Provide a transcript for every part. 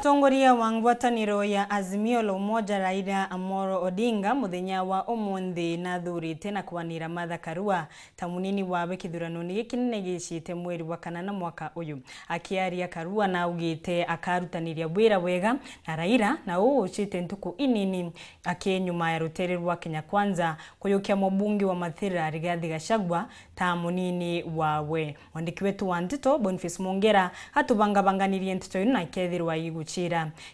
Mutongoria wa ngwataniro ya Azimio la Umoja Raila Amolo Odinga muthenya wa umuthi na thurite na kwanira Martha Karua ta munini wa kithurano-ini gikinene gicite mweri wa kanana mwaka uyu. Akiaria Karua na ugite akarutaniria wira wega na Raila na ucite ntuku inini akinyuma ya rutere rwa Kenya Kwanza kuyukia mubungi wa Mathira Rigathi Gachagua ta munini wawe. Mwandiki wetu wa Ntito Boniface Mongera hatubangabanganirie ntito ino na kethirwa iguchira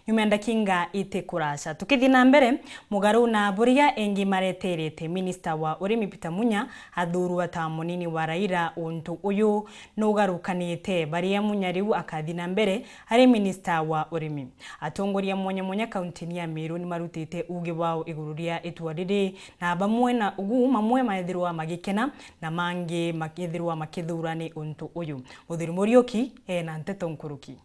nyumenda kinga ite kurasha tukithi na mbere mugaru na buria engi mareterete minister wa urimi Peter MUNYA athurwa ta munini wa Raila untu uyu nugarukanite baria MUNYA riu akathi na mbere ari minister wa urimi. Atongoria mwanya kaunti ya MERU ni marutite Uuge Bwa Atongeria itua riri na bamwe na ugu mamwe maethirwa magikena na mangi makithirwa makithurani untu uyu. Muthiri Murioki na Nteto Nkuruki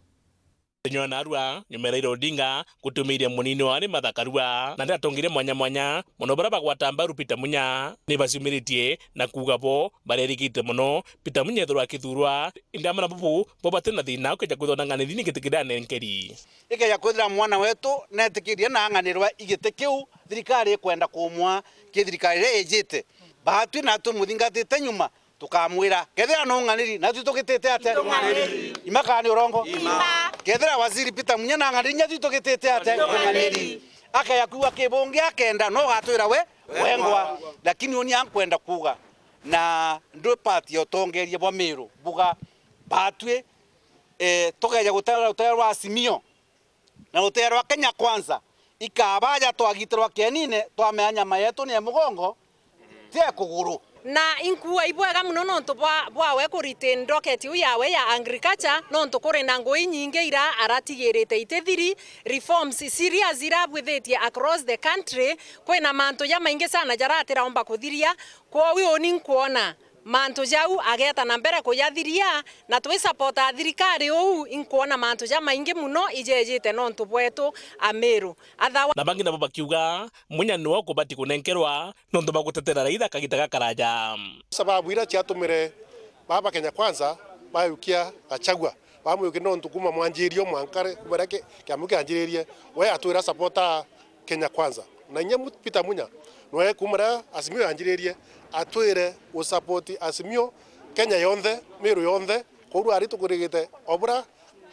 Nyona Arua nyumereire Odinga gutumiire munini wa Martha Karua na ndatongire mwanya muno bara bagwata mbaru Peter MUNYA ni bacumiritie na kuga bo barerigite muno Peter MUNYA ethirwa kithurwa indamana bubu bobate na thina ukeja kuthona ng'ani thini gitikirane nkeri ikeja kuthira mwana wetu netikirie na ng'anirwa igite kiu thirikari kwenda kumwa ki thirikari ejite bahatu na tumuthingatite nyuma tukamwira kethira no ng'aniri na tutugitete ate imakani urongo kethira waziri Peter MUNYA na ng'aniri nya tutugitete ate ng'aniri akayakuwa kibungi akenda no gatwira we wengwa lakini oni ankwenda kuga na ndo party Atongeria bwa MERU buga batwe tugeja guterwa Azimio na guterwa Kenya Kwanza ikabaja twagitirwa kenine twameanya mayetu ni mugongo tie kuguru na inkuwa ibwega muno nonto bwawe kuritin rocket yawe ya agriculture nonto kore na ngoi nyinge ira aratigirite itethiri reforms serious irabwithetie across the country kwena manto ya maingi sana jaratira omba kuthiria kwa wi ni nkuona manto jau ageta na mbere kuyathiria na twi support thirikari uu inkuona manto ja maingi muno ijejite nonto bwetu MERU athawa na bangi nabo bakiuga MUNYA no kubati kunenkerwa nonto bagutetera Raila kagitaga karaja sababu ira chatumire baba Kenya Kwanza bayukia Gachagua bamuyukia nonto kuma mwanjirio mwankare kubarake kyamuke anjiririe we atwira supporta Kenya Kwanza na nyamu Peter MUNYA no kumara Azimio anjiririe atwire usapoti Azimio Kenya yonthe MERU yonthe koru ari tukurigite obura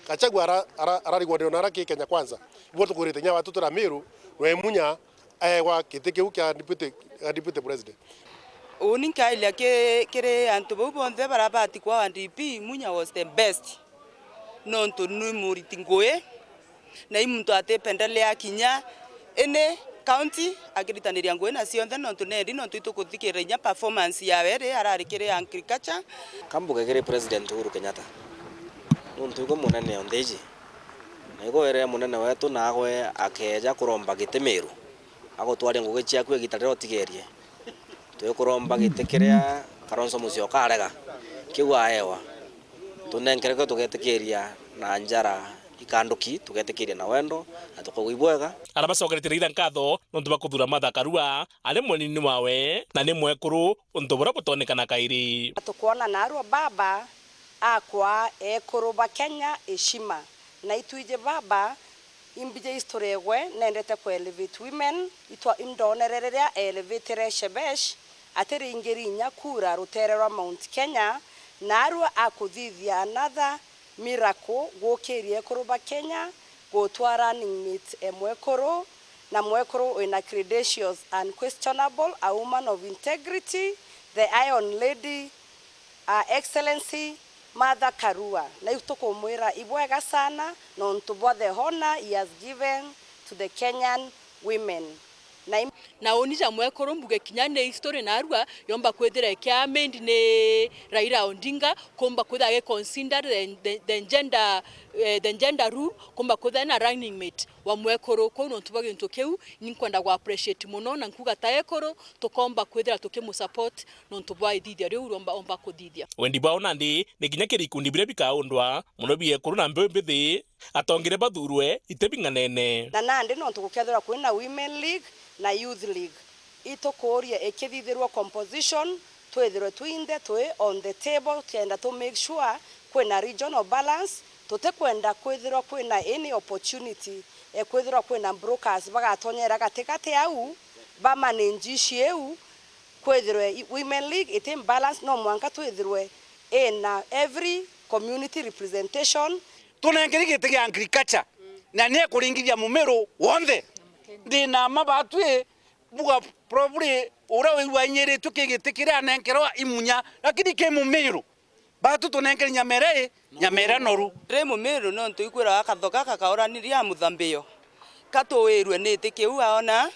Gachagua ararigwone na raki Kenya Kwanza ibo tukurite nya watu tura MERU no MUNYA wa kiteke ukia deputy president uninka ile kere antu bonthe barabati kwa DP MUNYA was the best nonto numuriti ngoe na imuntu atependelea kinya ene county agritaniria ngoe na cionthe nonto nendi nonto itukuthikire nya performance ya were ararikire agriculture kambuge kire president Uhuru Kenyatta nonto ugo munene ondeji na igo ere munene wetu nagwe akeja kuromba gite MERU agotware nguge ciaku egitarira otigerie twe kuromba gite kiria Karonzo Musyo karega kiwa ewa tunenkereke tugetikiria na njara ikanduki tugetikiria na wendo na tukugibwega arabacokeretie nkatho nonto bakuthura Martha Karua ari munini wawe na ni mwekuru unto bura butonekana kairi tukuona na Arua baba akwa ekuruba Kenya heshima na ituije baba imbije history gwe nendete ku elevate women itwa imdonerereria elevate shebesh ateri ingerinya kura rutererwa Mount Kenya na Arua akuthithia another miracle gukirie kuruba Kenya gutwa running mate emwekoro na mwekoro ina credentials unquestionable, a woman of integrity, the Iron Lady, Excellency Martha Karua na itukumwira ibwega sana nonto bwa the honor he has given to the Kenyan women na onija mwekoro mbuge kinyane history na Arua yomba kwethira kya mendi ne Raila Odinga komba kwetha ge consider the gender rule komba kwetha na running mate wa mwekoro ko no tuba gintu keu ninkwenda gwa appreciate muno na nkuga ta ekoro tukomba kwethira tukimu support no ntubwa ithithia riu omba kuthithia wendi bwa onandi ni kinya kirikundi bire bikaundwa muno biekoro na mbe mbithi atongire bathurwe itebinganene na nandi no tukukethira kwina women league na youth league itokoria ekithithirwa composition twethirwe twinde twi on the table tienda to make sure kwina regional balance tutikwenda kwithirwa kwina any opportunity kwithirwa kwina brokers bagatonyera gatigati au ba manage ciu kwithirwe women league it imbalance no mwanka twithirwe in every community representation tunengeri gite gia agriculture na ne kuringithia mumeru wonde ndina mabatwe buga probably ura wa nyeri tukigitikira nenkerwa imunya lakini ke mumeru batu tunengeri nyamere noru re mumeru no tuikwira akathoka kakaoraniria muthambio katuwirwe nitikiu aona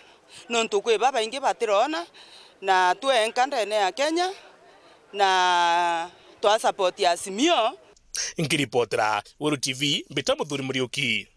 no tukwe baba ingi batirona na tuenka ndene ya Kenya na twa support ya Simio Nkiripotera Wuru TV mbita Muthuri Muriuki.